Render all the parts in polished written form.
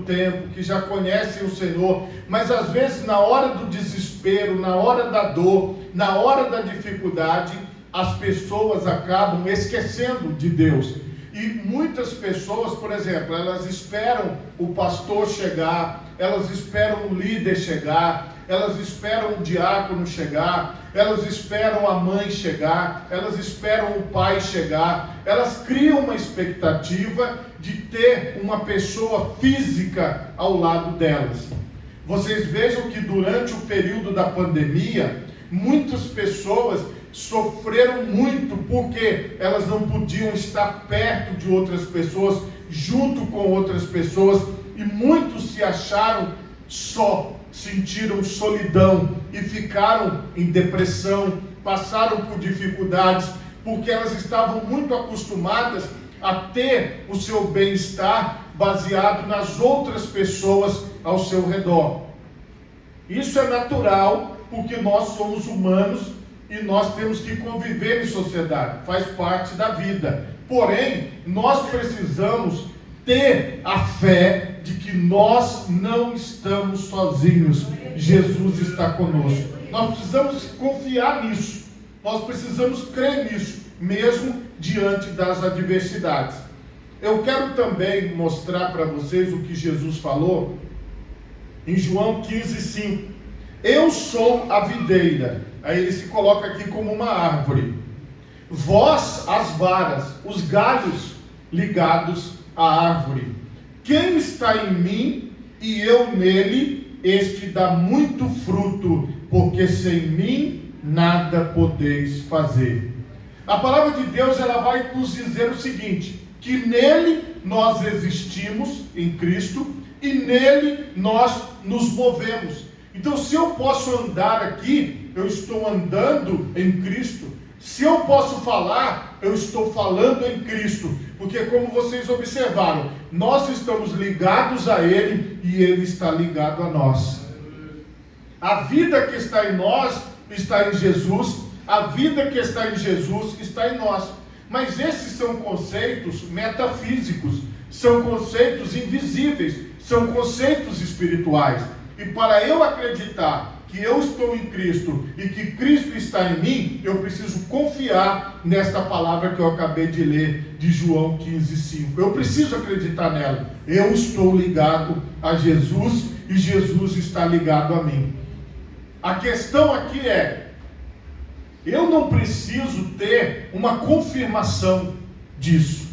tempo, que já conhecem o Senhor, mas às vezes na hora do desespero, na hora da dor, na hora da dificuldade, as pessoas acabam esquecendo de Deus. E muitas pessoas, por exemplo, elas esperam o pastor chegar, elas esperam o líder chegar, elas esperam o diácono chegar, elas esperam a mãe chegar, elas esperam o pai chegar, elas criam uma expectativa de ter uma pessoa física ao lado delas. Vocês vejam que durante o período da pandemia, muitas pessoas sofreram muito porque elas não podiam estar perto de outras pessoas, junto com outras pessoas, e muitos se acharam só, sentiram solidão e ficaram em depressão, passaram por dificuldades, porque elas estavam muito acostumadas a ter o seu bem-estar baseado nas outras pessoas ao seu redor. Isso é natural, porque nós somos humanos e nós temos que conviver em sociedade, faz parte da vida. Porém, nós precisamos ter a fé de que nós não estamos sozinhos. Jesus está conosco. Nós precisamos confiar nisso. Nós precisamos crer nisso, mesmo diante das adversidades. Eu quero também mostrar para vocês o que Jesus falou em João 15:5. Eu sou a videira. Aí ele se coloca aqui como uma árvore. Vós as varas, os galhos ligados à árvore. Quem está em mim e eu nele, este dá muito fruto, porque sem mim nada podeis fazer. A palavra de Deus, ela vai nos dizer o seguinte, que nele nós existimos, em Cristo, e nele nós nos movemos. Então, se eu posso andar aqui, eu estou andando em Cristo. Se eu posso falar, eu estou falando em Cristo. Porque, como vocês observaram, nós estamos ligados a Ele e Ele está ligado a nós. A vida que está em nós está em Jesus. A vida que está em Jesus está em nós. Mas esses são conceitos metafísicos, são conceitos invisíveis, são conceitos espirituais. E para eu acreditar que eu estou em Cristo e que Cristo está em mim, eu preciso confiar nesta palavra que eu acabei de ler, de João 15:5. Eu preciso acreditar nela. Eu estou ligado a Jesus e Jesus está ligado a mim. A questão aqui é, eu não preciso ter uma confirmação disso.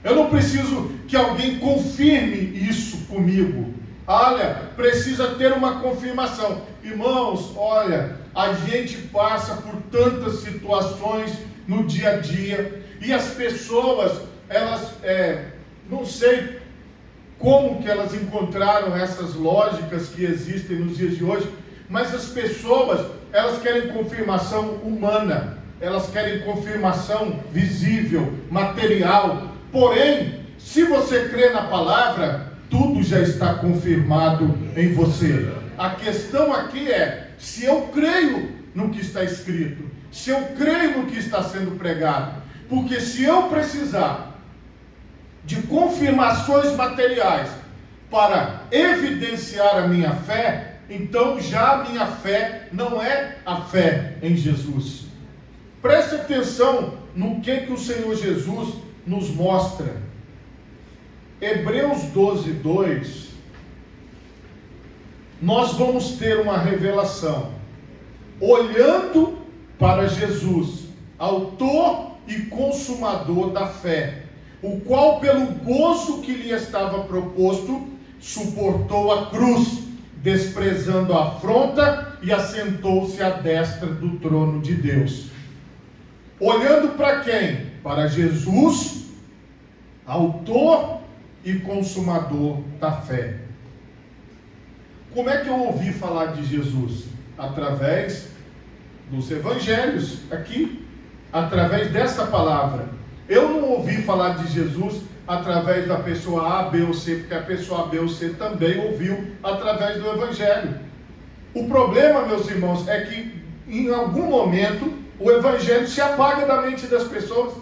Eu não preciso que alguém confirme isso comigo. Olha, precisa ter uma confirmação. Irmãos, olha, a gente passa por tantas situações no dia a dia, e as pessoas, elas, não sei como que elas encontraram essas lógicas que existem nos dias de hoje, mas as pessoas, elas querem confirmação humana, elas querem confirmação visível, material. Porém, se você crê na palavra, tudo já está confirmado em você. A questão aqui é, se eu creio no que está escrito, se eu creio no que está sendo pregado, porque se eu precisar de confirmações materiais para evidenciar a minha fé, então já a minha fé não é a fé em Jesus. Preste atenção no que o Senhor Jesus nos mostra. Hebreus 12:2, nós vamos ter uma revelação, olhando para Jesus, autor e consumador da fé, o qual pelo gozo que lhe estava proposto, suportou a cruz, desprezando a afronta, e assentou-se à destra do trono de Deus. Olhando para quem? Para Jesus, autor e consumador da fé. Como é que eu ouvi falar de Jesus? Através dos evangelhos, aqui, através desta palavra. Eu não ouvi falar de Jesus através da pessoa A, B ou C, porque a pessoa A, B ou C também ouviu através do evangelho. O problema, meus irmãos, é que em algum momento o evangelho se apaga da mente das pessoas.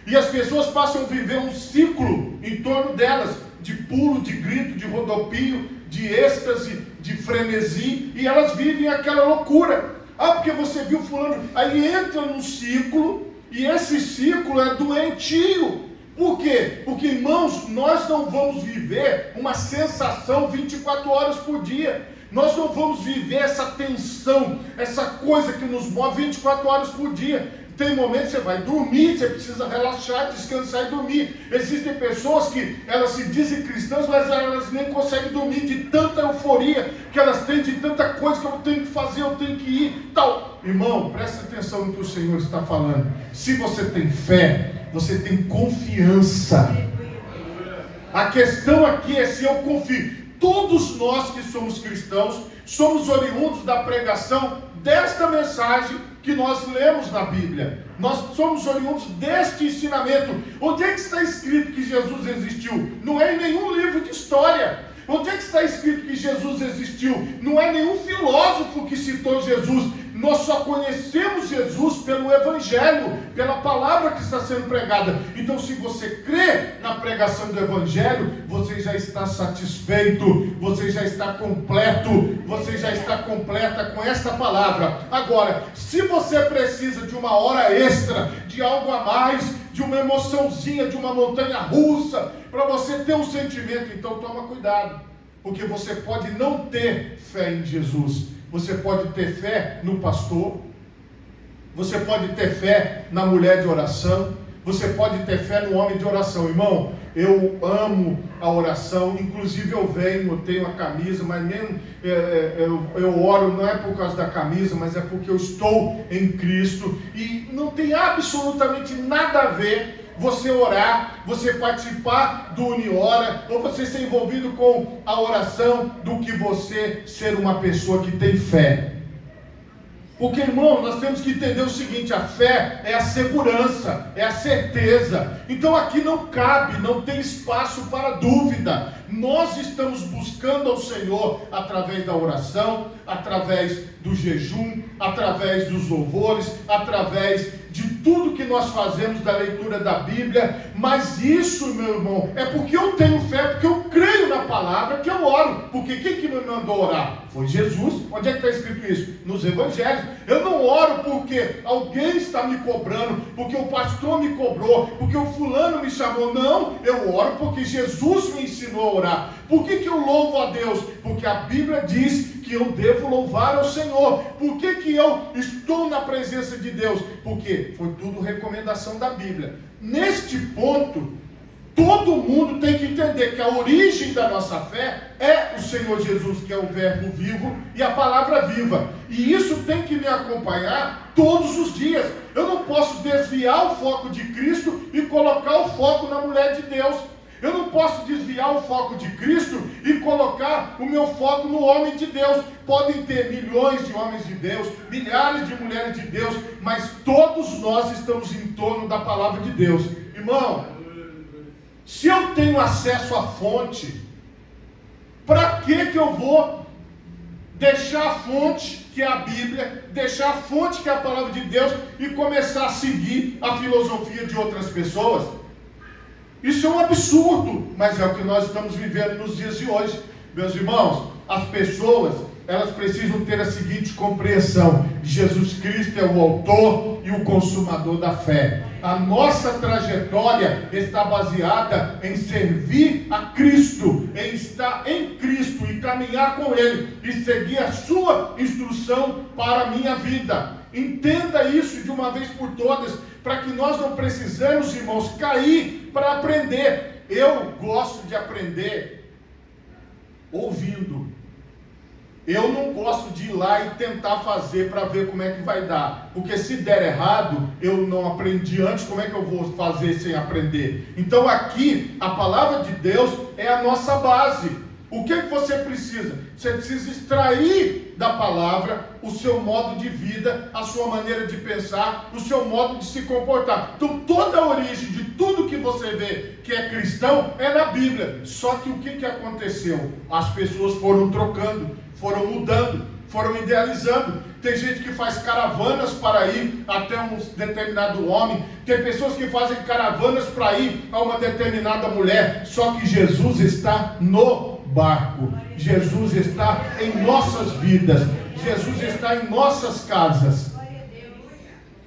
E as pessoas passam a viver um ciclo em torno delas, de pulo, de grito, de rodopio, de êxtase, de frenesi, e elas vivem aquela loucura. Ah, porque você viu fulano, aí entra num ciclo, e esse ciclo é doentio. Por quê? Porque, irmãos, nós não vamos viver uma sensação 24 horas por dia. Nós não vamos viver essa tensão, essa coisa que nos move 24 horas por dia. Tem momentos que você vai dormir, você precisa relaxar, descansar e dormir. Existem pessoas que elas se dizem cristãs, mas elas nem conseguem dormir de tanta euforia que elas têm, de tanta coisa que eu tenho que fazer, eu tenho que ir, tal. Irmão, presta atenção no que o Senhor está falando. Se você tem fé, você tem confiança. A questão aqui é se eu confio. Todos nós que somos cristãos, somos oriundos da pregação desta mensagem que nós lemos na Bíblia. Nós somos oriundos deste ensinamento. Onde é que está escrito que Jesus existiu? Não é em nenhum livro de história. Onde é que está escrito que Jesus existiu? Não é nenhum filósofo que citou Jesus. Nós só conhecemos Jesus pelo Evangelho, pela palavra que está sendo pregada. Então, se você crê na pregação do Evangelho, você já está satisfeito, você já está completo, você já está completa com esta palavra. Agora, se você precisa de uma hora extra, de algo a mais, de uma emoçãozinha, de uma montanha russa, para você ter um sentimento, então toma cuidado, porque você pode não ter fé em Jesus. Você pode ter fé no pastor, você pode ter fé na mulher de oração, você pode ter fé no homem de oração. Irmão, eu amo a oração, inclusive eu tenho a camisa, mas mesmo eu oro não é por causa da camisa, mas é porque eu estou em Cristo, e não tem absolutamente nada a ver você orar, você participar do Uniora, ou você ser envolvido com a oração, do que você ser uma pessoa que tem fé. Porque, irmão, nós temos que entender o seguinte: a fé é a segurança, é a certeza. Então aqui não cabe, não tem espaço para dúvida. Nós estamos buscando ao Senhor através da oração, através do jejum, através dos louvores, através de tudo que nós fazemos, da leitura da Bíblia. Mas isso, meu irmão, é porque eu tenho fé, porque eu creio na palavra, que eu oro. Porque quem que me mandou orar? Foi Jesus. Onde é que está escrito isso? Nos Evangelhos. Eu não oro porque alguém está me cobrando, porque o pastor me cobrou, porque o fulano me chamou. Não, eu oro porque Jesus me ensinou a orar. Por que eu louvo a Deus? Porque a Bíblia diz que eu devo louvar ao Senhor. Por que eu estou na presença de Deus? Porque foi tudo recomendação da Bíblia. Neste ponto, todo mundo tem que entender que a origem da nossa fé é o Senhor Jesus, que é o verbo vivo e a palavra viva. E isso tem que me acompanhar todos os dias. Eu não posso desviar o foco de Cristo e colocar o foco na mulher de Deus. Eu não posso desviar o foco de Cristo e colocar o meu foco no homem de Deus. Podem ter milhões de homens de Deus, milhares de mulheres de Deus, mas todos nós estamos em torno da palavra de Deus. Irmão, se eu tenho acesso à fonte, para que eu vou deixar a fonte, que é a Bíblia, deixar a fonte, que é a palavra de Deus, e começar a seguir a filosofia de outras pessoas? Isso é um absurdo, mas é o que nós estamos vivendo nos dias de hoje. Meus irmãos, as pessoas, elas precisam ter a seguinte compreensão: Jesus Cristo é o autor e o consumador da fé. A nossa trajetória está baseada em servir a Cristo, em estar em Cristo e caminhar com Ele, e seguir a sua instrução para a minha vida. Entenda isso de uma vez por todas, para que nós não precisemos, irmãos, cair para aprender. Eu gosto de aprender ouvindo. Eu não gosto de ir lá e tentar fazer para ver como é que vai dar. Porque se der errado, eu não aprendi antes, como é que eu vou fazer sem aprender? Então aqui, a palavra de Deus é a nossa base. O que você precisa? Você precisa extrair da palavra o seu modo de vida, a sua maneira de pensar, o seu modo de se comportar. Então toda a origem de tudo que você vê que é cristão é na Bíblia. Só que o que aconteceu? As pessoas foram trocando, foram mudando, foram idealizando. Tem gente que faz caravanas para ir até um determinado homem. Tem pessoas que fazem caravanas para ir a uma determinada mulher. Só que Jesus está no barco. Jesus está em nossas vidas. Jesus está em nossas casas.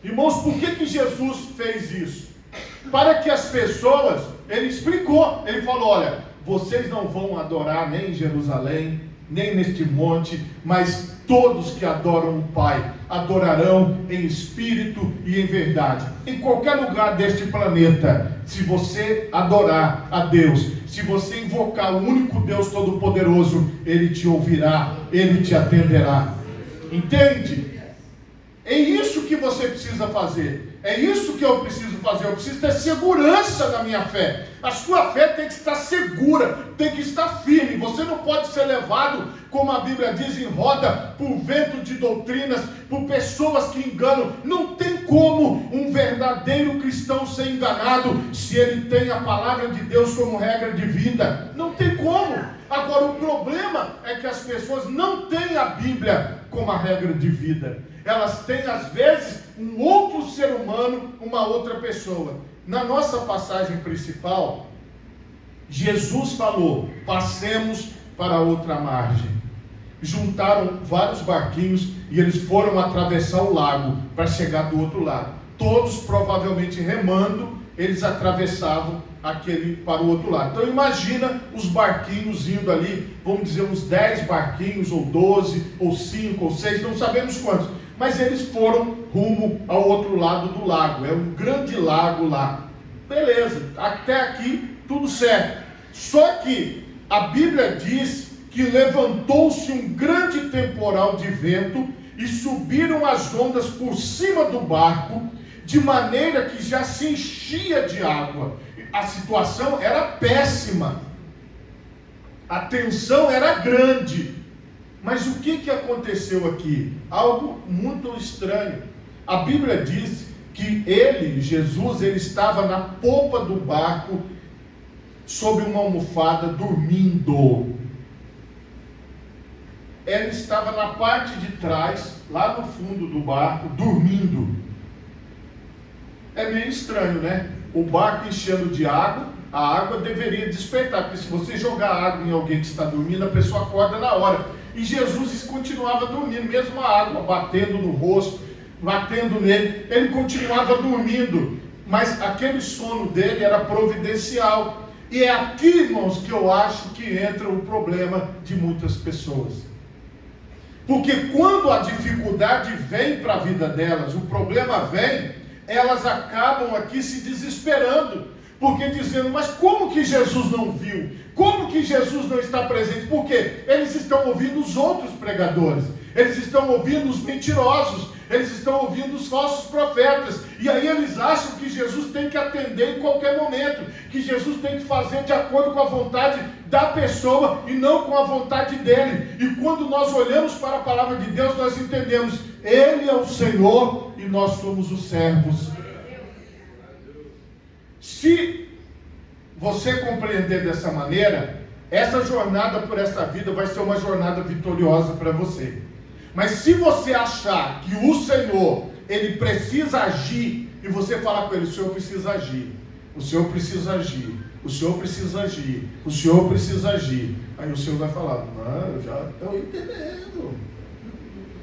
Irmãos, por que Jesus fez isso? Para que as pessoas, ele explicou, ele falou, olha, vocês não vão adorar nem em Jerusalém, nem neste monte, mas todos que adoram o Pai, adorarão em espírito e em verdade. Em qualquer lugar deste planeta, se você adorar a Deus, se você invocar o único Deus Todo-Poderoso, Ele te ouvirá, Ele te atenderá. Entende? É isso que você precisa fazer. É isso que eu preciso fazer. Eu preciso ter segurança na minha fé. A sua fé tem que estar segura, tem que estar firme. Você não pode ser levado, como a Bíblia diz, em roda por vento de doutrinas, por pessoas que enganam. Não tem como um verdadeiro cristão ser enganado se ele tem a palavra de Deus como regra de vida. Não tem como. Agora, o problema é que as pessoas não têm a Bíblia como a regra de vida. Elas têm, às vezes, um outro ser humano, uma outra pessoa. Na nossa passagem principal, Jesus falou, passemos para outra margem. Juntaram vários barquinhos e eles foram atravessar o lago para chegar do outro lado. Todos provavelmente remando, eles atravessavam aquele para o outro lado. Então imagina os barquinhos indo ali, vamos dizer uns 10 barquinhos, ou 12, ou 5, ou 6, não sabemos quantos. Mas eles foram rumo ao outro lado do lago. É um grande lago lá. Beleza, até aqui tudo certo. Só que a Bíblia diz que levantou-se um grande temporal de vento e subiram as ondas por cima do barco, de maneira que já se enchia de água. A situação era péssima. A tensão era grande. Mas o que aconteceu aqui? Algo muito estranho. A Bíblia diz que ele, Jesus, ele estava na popa do barco, sob uma almofada, dormindo. Ele estava na parte de trás, lá no fundo do barco, dormindo. É meio estranho, né? O barco enchendo de água, a água deveria despertar, porque se você jogar água em alguém que está dormindo, a pessoa acorda na hora. E Jesus continuava dormindo, mesmo a água batendo no rosto, batendo nele, ele continuava dormindo, mas aquele sono dele era providencial. E é aqui, irmãos, que eu acho que entra o problema de muitas pessoas. Porque quando a dificuldade vem para a vida delas, o problema vem, elas acabam aqui se desesperando. Porque dizendo, mas como que Jesus não viu? Como que Jesus não está presente? Porque eles estão ouvindo os outros pregadores, eles estão ouvindo os mentirosos, eles estão ouvindo os falsos profetas, e aí eles acham que Jesus tem que atender em qualquer momento, que Jesus tem que fazer de acordo com a vontade da pessoa e não com a vontade dele. E quando nós olhamos para a palavra de Deus, nós entendemos, Ele é o Senhor e nós somos os servos. Se você compreender dessa maneira, essa jornada por essa vida vai ser uma jornada vitoriosa para você. Mas se você achar que o Senhor, Ele precisa agir, e você falar com Ele, o Senhor precisa agir, o Senhor precisa agir, o Senhor precisa agir, o Senhor precisa agir, aí o Senhor vai falar, não, eu já estou entendendo,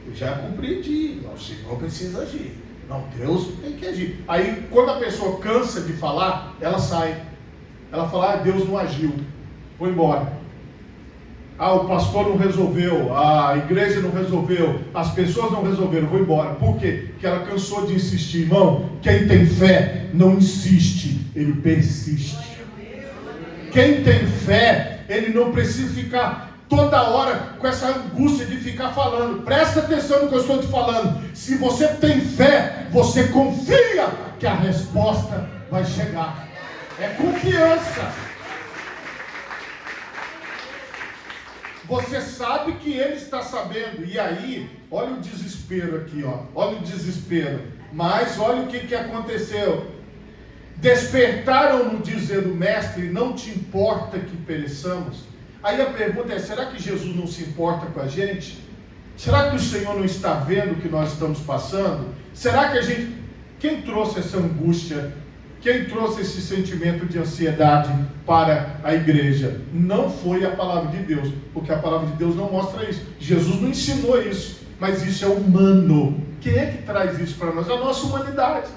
eu já compreendi, não, o Senhor precisa agir. Não, Deus tem que agir. Aí, quando a pessoa cansa de falar, ela sai. Ela fala, Deus não agiu, vou embora. O pastor não resolveu, a igreja não resolveu, as pessoas não resolveram, vou embora. Por quê? Porque ela cansou de insistir. Irmão, quem tem fé não insiste, ele persiste. Quem tem fé, ele não precisa ficar toda hora com essa angústia de ficar falando. Presta atenção no que eu estou te falando. Se você tem fé, você confia que a resposta vai chegar. É confiança. Você sabe que Ele está sabendo. E aí, olha o desespero aqui, ó. Olha o desespero. Mas olha o que aconteceu. Despertaram-no dizendo, mestre, não te importa que pereçamos? Aí a pergunta é, será que Jesus não se importa com a gente? Será que o Senhor não está vendo o que nós estamos passando? Será que quem trouxe essa angústia, quem trouxe esse sentimento de ansiedade para a igreja? Não foi a palavra de Deus, porque a palavra de Deus não mostra isso. Jesus não ensinou isso, mas isso é humano. Quem é que traz isso para nós? A nossa humanidade.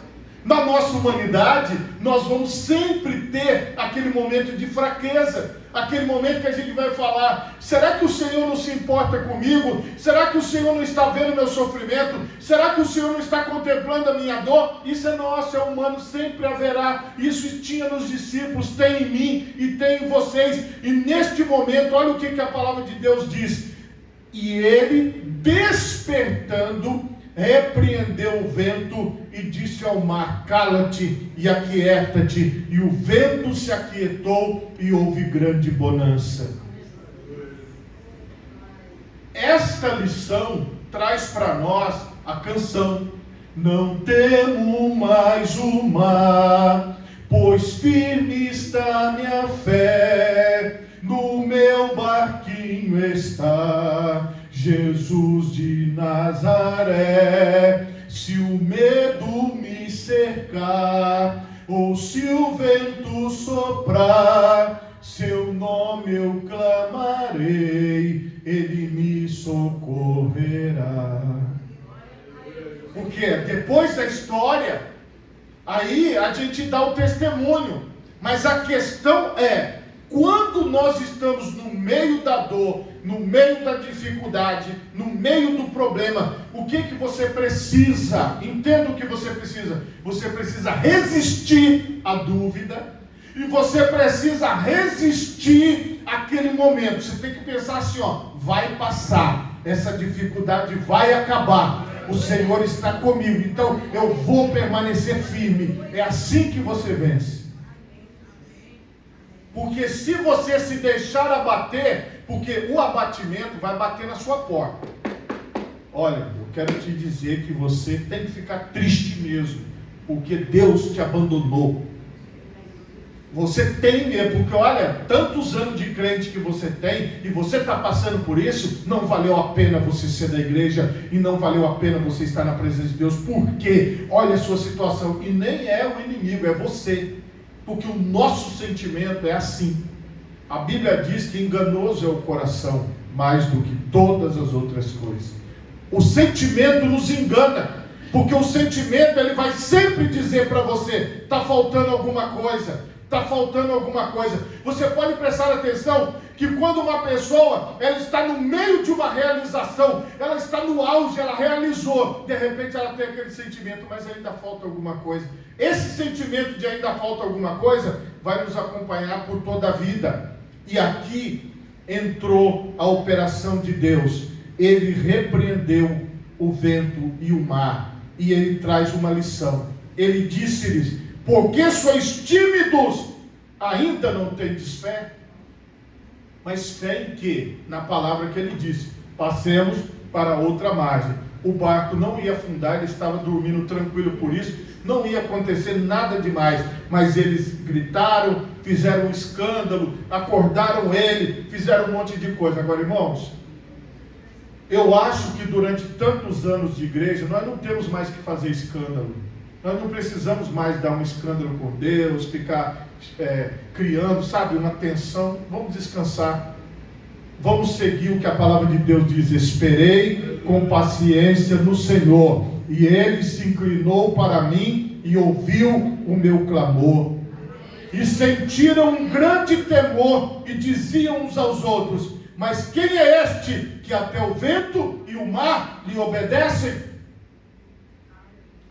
Na nossa humanidade, nós vamos sempre ter aquele momento de fraqueza, aquele momento que a gente vai falar: será que o Senhor não se importa comigo? Será que o Senhor não está vendo o meu sofrimento? Será que o Senhor não está contemplando a minha dor? Isso é nosso, é humano, sempre haverá. Isso tinha nos discípulos, tem em mim e tem em vocês. E neste momento, olha o que a palavra de Deus diz: e ele, despertando, repreendeu o vento e disse ao mar: cala-te e aquieta-te. E o vento se aquietou e houve grande bonança. Esta lição traz para nós a canção: não temo mais o mar, pois firme está minha fé, no meu barquinho está Jesus de Nazaré. Se o medo me cercar, ou se o vento soprar, seu nome eu clamarei, ele me socorrerá. Porque depois da história, aí a gente dá o testemunho, mas a questão é: quando nós estamos no meio da dor, no meio da dificuldade, no meio do problema, o que você precisa? Entenda o que você precisa. Você precisa resistir à dúvida, e você precisa resistir àquele momento. Você tem que pensar assim, vai passar, essa dificuldade vai acabar, o Senhor está comigo, então eu vou permanecer firme. É assim que você vence. Porque se você se deixar abater, porque o abatimento vai bater na sua porta. Olha, eu quero te dizer que você tem que ficar triste mesmo, porque Deus te abandonou. Você tem mesmo, porque olha, tantos anos de crente que você tem, e você está passando por isso, não valeu a pena você ser da igreja, e não valeu a pena você estar na presença de Deus, porque olha a sua situação, e nem é o inimigo, é você. Porque o nosso sentimento é assim. A Bíblia diz que enganoso é o coração, mais do que todas as outras coisas. O sentimento nos engana, porque o sentimento ele vai sempre dizer para você: está faltando alguma coisa, está faltando alguma coisa. Você pode prestar atenção que quando uma pessoa ela está no meio de uma realização, ela está no auge, ela realizou, de repente ela tem aquele sentimento, mas ainda falta alguma coisa. Esse sentimento de ainda falta alguma coisa vai nos acompanhar por toda a vida. E aqui entrou a operação de Deus. Ele repreendeu o vento e o mar, e ele traz uma lição. Ele disse-lhes: por que sois tímidos? Ainda não tendes fé? Mas fé em quê? Na palavra que ele disse: passemos para outra margem. O barco não ia afundar, ele estava dormindo tranquilo por isso, não ia acontecer nada demais, mas eles gritaram, fizeram um escândalo, acordaram ele, fizeram um monte de coisa. Agora, irmãos, eu acho que durante tantos anos de igreja, nós não temos mais que fazer escândalo, nós não precisamos mais dar um escândalo com Deus, ficar criando, sabe, uma tensão. Vamos descansar, vamos seguir o que a palavra de Deus diz: esperei com paciência no Senhor, e Ele se inclinou para mim e ouviu o meu clamor. E sentiram um grande temor e diziam uns aos outros: mas quem é este que até o vento e o mar lhe obedecem?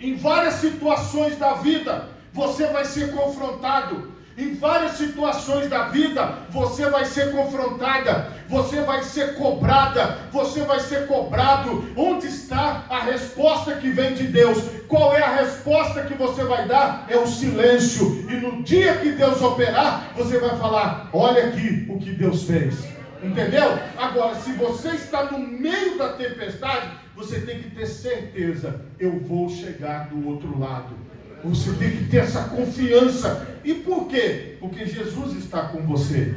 Em várias situações da vida você vai ser confrontado. Em várias situações da vida, você vai ser confrontada, você vai ser cobrada, você vai ser cobrado. Onde está a resposta que vem de Deus? Qual é a resposta que você vai dar? É o silêncio. E no dia que Deus operar, você vai falar: olha aqui o que Deus fez. Entendeu? Agora, se você está no meio da tempestade, você tem que ter certeza: eu vou chegar do outro lado. Você tem que ter essa confiança. E por quê? Porque Jesus está com você.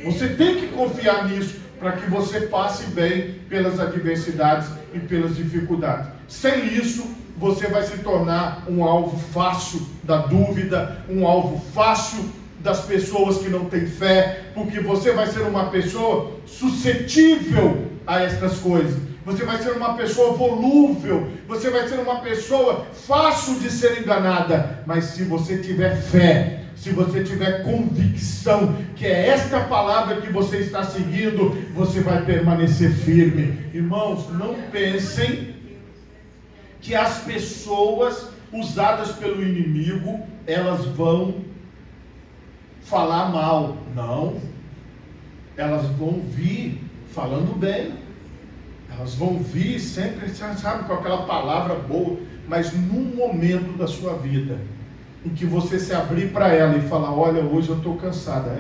Você tem que confiar nisso. para que você passe bem pelas adversidades e pelas dificuldades. Sem isso, você vai se tornar um alvo fácil da dúvida, um alvo fácil das pessoas que não têm fé, porque você vai ser uma pessoa suscetível a estas coisas. Você vai ser uma pessoa volúvel, você vai ser uma pessoa fácil de ser enganada. Mas se você tiver fé, se você tiver convicção que é esta palavra que você está seguindo, você vai permanecer firme. Irmãos, não pensem que as pessoas usadas pelo inimigo, elas vão falar mal. Não, elas vão vir falando bem. Elas vão vir sempre, sabe, com aquela palavra boa, mas num momento da sua vida, em que você se abrir para ela e falar, olha, hoje eu estou cansada.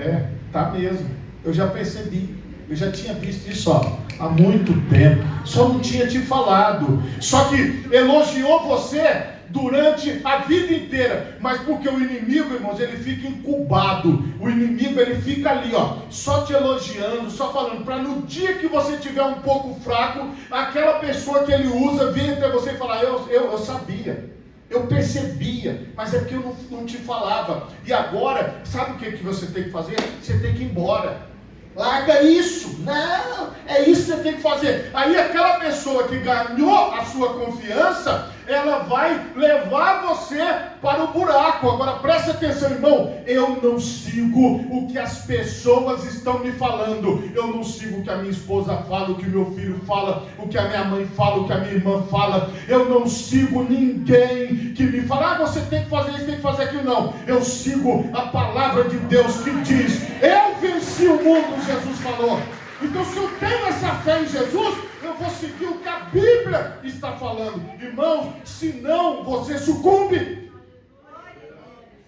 Tá mesmo, eu já percebi, eu já tinha visto isso há muito tempo, só não tinha te falado, só que elogiou você durante a vida inteira, mas porque o inimigo, irmãos, ele fica incubado, o inimigo ele fica ali, só te elogiando, só falando, para no dia que você tiver um pouco fraco, aquela pessoa que ele usa vir até você e falar, eu sabia, eu percebia, mas é porque eu não te falava. E agora, sabe o que você tem que fazer? Você tem que ir embora. Larga isso. Não, é isso que você tem que fazer. Aí aquela pessoa que ganhou a sua confiança, ela vai levar você para o buraco. Agora preste atenção, irmão, eu não sigo o que as pessoas estão me falando, eu não sigo o que a minha esposa fala, o que meu filho fala, o que a minha mãe fala, o que a minha irmã fala. Eu não sigo ninguém que me fala, você tem que fazer isso, tem que fazer aquilo. Não, eu sigo a palavra de Deus que diz, eu venci o mundo, Jesus falou. Então, se eu tenho essa fé em Jesus, eu vou seguir o que a Bíblia está falando. Irmãos, senão você sucumbe.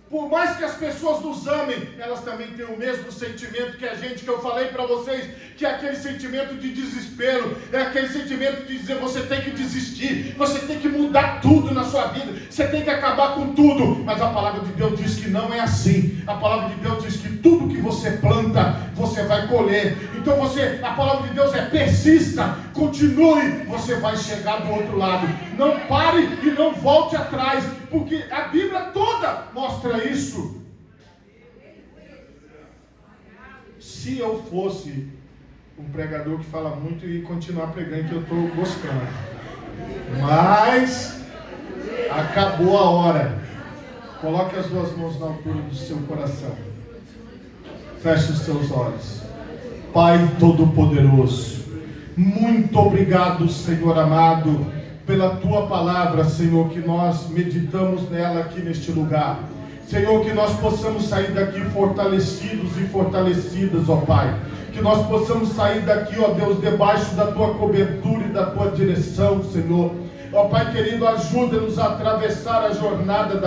Por mais que as pessoas nos amem, elas também têm o mesmo sentimento que a gente, que eu falei para vocês, que é aquele sentimento de desespero, é aquele sentimento de dizer, você tem que desistir, você tem que mudar tudo na sua vida, você tem que acabar com tudo. Mas a palavra de Deus diz que não é assim. A palavra de Deus diz que tudo que você planta, você vai colher. Então a palavra de Deus é persista, continue, você vai chegar do outro lado. Não pare e não volte atrás, porque a Bíblia toda mostra isso. Se eu fosse um pregador que fala muito e continuar pregando, que eu estou gostando, mas acabou a hora. Coloque as duas mãos na altura do seu coração, feche os seus olhos. Pai Todo-Poderoso, muito obrigado, Senhor amado, pela Tua palavra, Senhor, que nós meditamos nela aqui neste lugar. Senhor, que nós possamos sair daqui fortalecidos e fortalecidas, ó Pai. Que nós possamos sair daqui, ó Deus, debaixo da Tua cobertura e da Tua direção, Senhor. Ó Pai querido, ajuda-nos a atravessar a jornada da